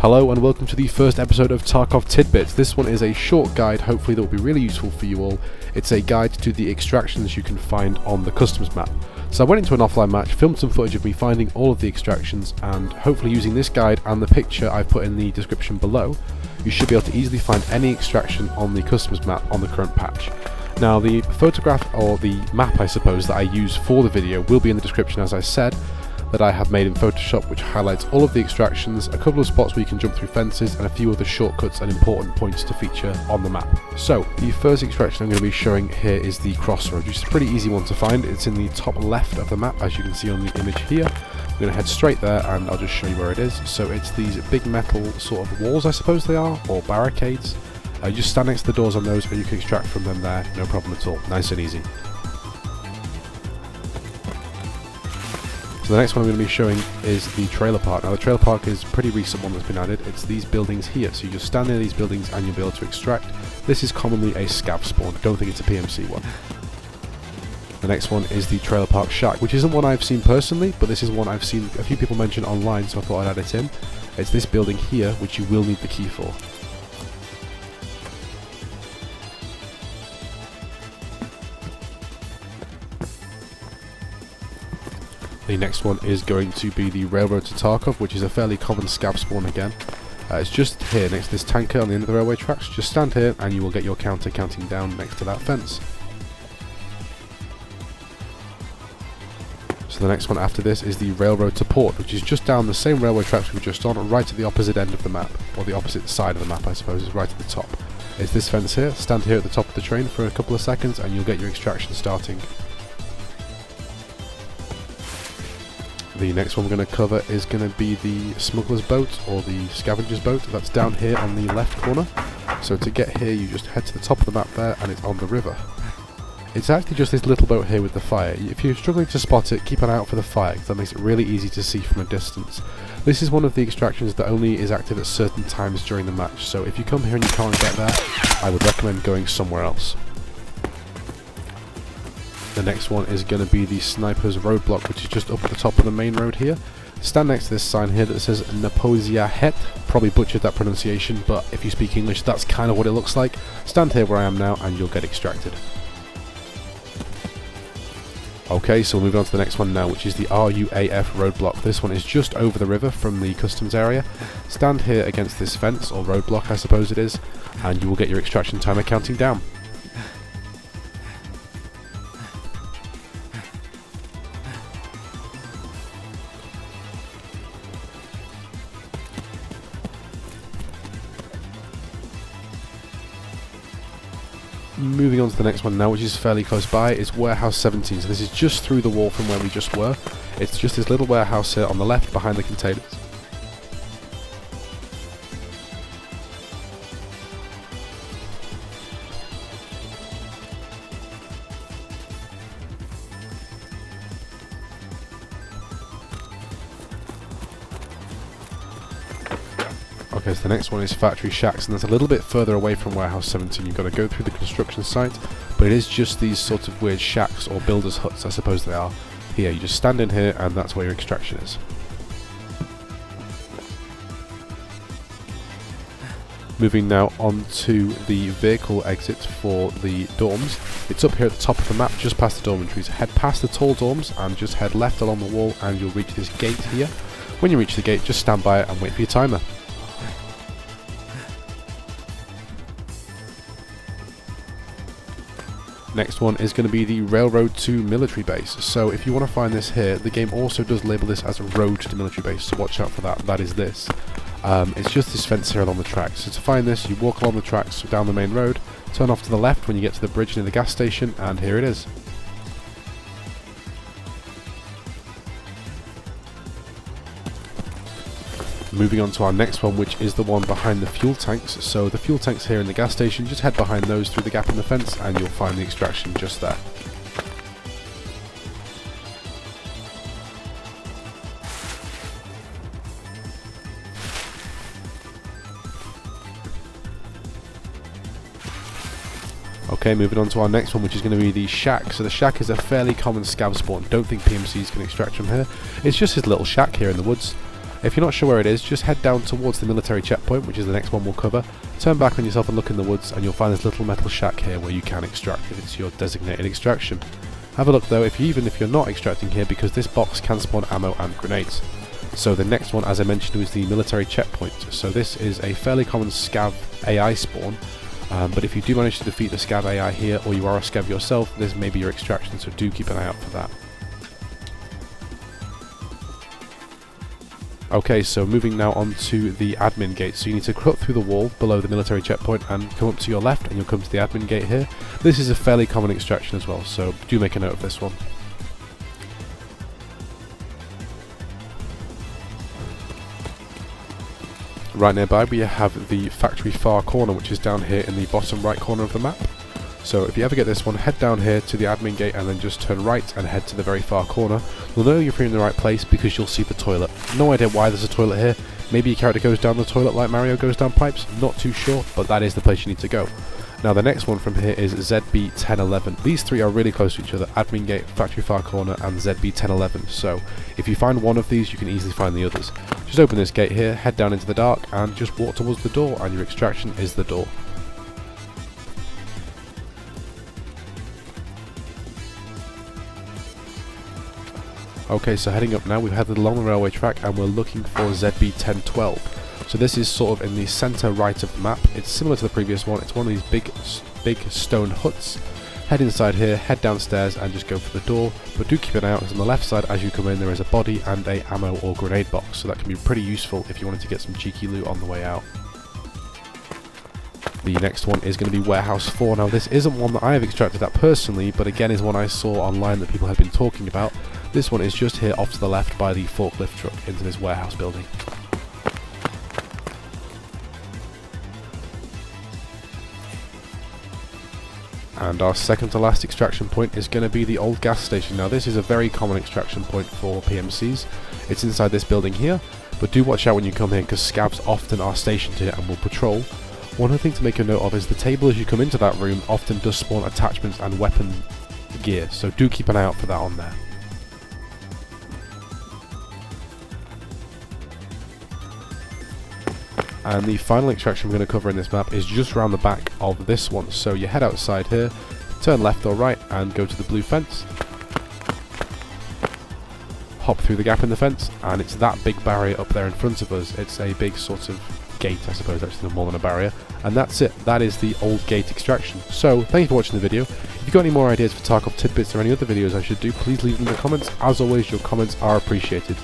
Hello and welcome to the first episode of Tarkov Tidbits. This one is a short guide, hopefully that will be really useful for you all. It's a guide to the extractions you can find on the customs map. So I went into an offline match, filmed some footage of me finding all of the extractions, and hopefully using this guide and the picture I've put in the description below, you should be able to easily find any extraction on the customs map on the current patch. Now the photograph, or the map I suppose, that I use for the video will be in the description, as I said, that I have made in Photoshop, which highlights all of the extractions, a couple of spots where you can jump through fences, and a few other shortcuts and important points to feature on the map. So the first extraction I'm going to be showing here is the Crossroads, which is a pretty easy one to find. It's in the top left of the map, as you can see on the image here. I'm going to head straight there and I'll just show you where it is. So it's these big metal sort of walls, I suppose they are, or barricades. You just stand next to the doors on those and you can extract from them there, no problem at all, nice and easy. So the next one I'm going to be showing is the trailer park. Now the trailer park is a pretty recent one that's been added. It's these buildings here, so you just stand near these buildings and you'll be able to extract. This is commonly a Scav spawn, don't think it's a PMC one. The next one is the trailer park shack, which isn't one I've seen personally, but this is one I've seen a few people mention online, so I thought I'd add it in. It's this building here, which you will need the key for. The next one is going to be the railroad to Tarkov, which is a fairly common Scav spawn again. It's just here next to this tanker on the end of the railway tracks. Just stand here and you will get your counter counting down next to that fence. So the next one after this is the railroad to port, which is just down the same railway tracks we were just on, right at the opposite end of the map, or the opposite side of the map I suppose, is right at the top. It's this fence here. Stand here at the top of the train for a couple of seconds and you'll get your extraction starting. The next one we're going to cover is going to be the Smuggler's boat, or the Scavenger's boat. That's down here on the left corner. So to get here you just head to the top of the map there and it's on the river. It's actually just this little boat here with the fire. If you're struggling to spot it, keep an eye out for the fire, because that makes it really easy to see from a distance. This is one of the extractions that only is active at certain times during the match, so if you come here and you can't get there, I would recommend going somewhere else. The next one is going to be the Sniper's Roadblock, which is just up at the top of the main road here. Stand next to this sign here that says Naposia Het. Probably butchered that pronunciation, but if you speak English that's kind of what it looks like. Stand here where I am now and you'll get extracted. Okay, so we'll move on to the next one now, which is the RUAF Roadblock. This one is just over the river from the customs area. Stand here against this fence, or roadblock I suppose it is, and you will get your extraction timer counting down. Moving on to the next one now, which is fairly close by, is Warehouse 17. So this is just through the wall from where we just were. It's just this little warehouse here on the left behind the containers. Okay, so the next one is Factory Shacks, and that's a little bit further away from Warehouse 17. You've got to go through the construction site, but it is just these sort of weird shacks, or builders' huts I suppose they are. Here, you just stand in here and that's where your extraction is. Moving now on to the vehicle exit for the dorms. It's up here at the top of the map, just past the dormitories. Head past the tall dorms and just head left along the wall and you'll reach this gate here. When you reach the gate, just stand by it and wait for your timer. Next one is going to be the railroad to military base. So if you want to find this here, the game also does label this as a road to military base, so watch out for that. That is this. It's just this fence here along the tracks. So to find this, you walk along the tracks down the main road, turn off to the left when you get to the bridge near the gas station, and here it is. Moving on to our next one, which is the one behind the fuel tanks. So the fuel tanks here in the gas station, just head behind those through the gap in the fence and you'll find the extraction just there. Okay, moving on to our next one, which is going to be the shack. So the shack is a fairly common scav spawn. Don't think PMCs can extract from here. It's just his little shack here in the woods. If you're not sure where it is, just head down towards the military checkpoint, which is the next one we'll cover. Turn back on yourself and look in the woods, and you'll find this little metal shack here where you can extract if it's your designated extraction. Have a look though, even if you're not extracting here, because this box can spawn ammo and grenades. So the next one, as I mentioned, was the military checkpoint. So this is a fairly common Scav AI spawn, but if you do manage to defeat the Scav AI here, or you are a Scav yourself, this may be your extraction, so do keep an eye out for that. Okay, so moving now on to the admin gate. So you need to cut through the wall below the military checkpoint and come up to your left, and you'll come to the admin gate here. This is a fairly common extraction as well, so do make a note of this one. Right nearby we have the factory far corner, which is down here in the bottom right corner of the map. So if you ever get this one, head down here to the admin gate and then just turn right and head to the very far corner. You'll know you're in the right place because you'll see the toilet. No idea why there's a toilet here. Maybe your character goes down the toilet like Mario goes down pipes. Not too sure, but that is the place you need to go. Now the next one from here is ZB1011. These three are really close to each other: admin gate, factory far corner, and ZB1011. So if you find one of these, you can easily find the others. Just open this gate here, head down into the dark, and just walk towards the door, and your extraction is the door. Okay, so heading up now, we've headed along the railway track and we're looking for ZB1012. So this is sort of in the centre right of the map. It's similar to the previous one. It's one of these big stone huts. Head inside here, head downstairs and just go for the door. But do keep an eye out, because on the left side as you come in there is a body and a ammo or grenade box. So that can be pretty useful if you wanted to get some cheeky loot on the way out. The next one is going to be Warehouse 4. Now this isn't one that I have extracted at personally, but again is one I saw online that people had been talking about. This one is just here off to the left by the forklift truck into this warehouse building. And our second to last extraction point is going to be the old gas station. Now this is a very common extraction point for PMCs. It's inside this building here, but do watch out when you come here because scavs often are stationed here and will patrol. One other thing to make a note of is the table as you come into that room often does spawn attachments and weapon gear, so do keep an eye out for that on there. And the final extraction we're going to cover in this map is just around the back of this one. So you head outside here, turn left or right and go to the blue fence. Hop through the gap in the fence, and it's that big barrier up there in front of us. It's a big sort of gate, I suppose, actually more than a barrier. And that's it. That is the old gate extraction. So thank you for watching the video. If you've got any more ideas for Tarkov tidbits or any other videos I should do, please leave them in the comments. As always, your comments are appreciated.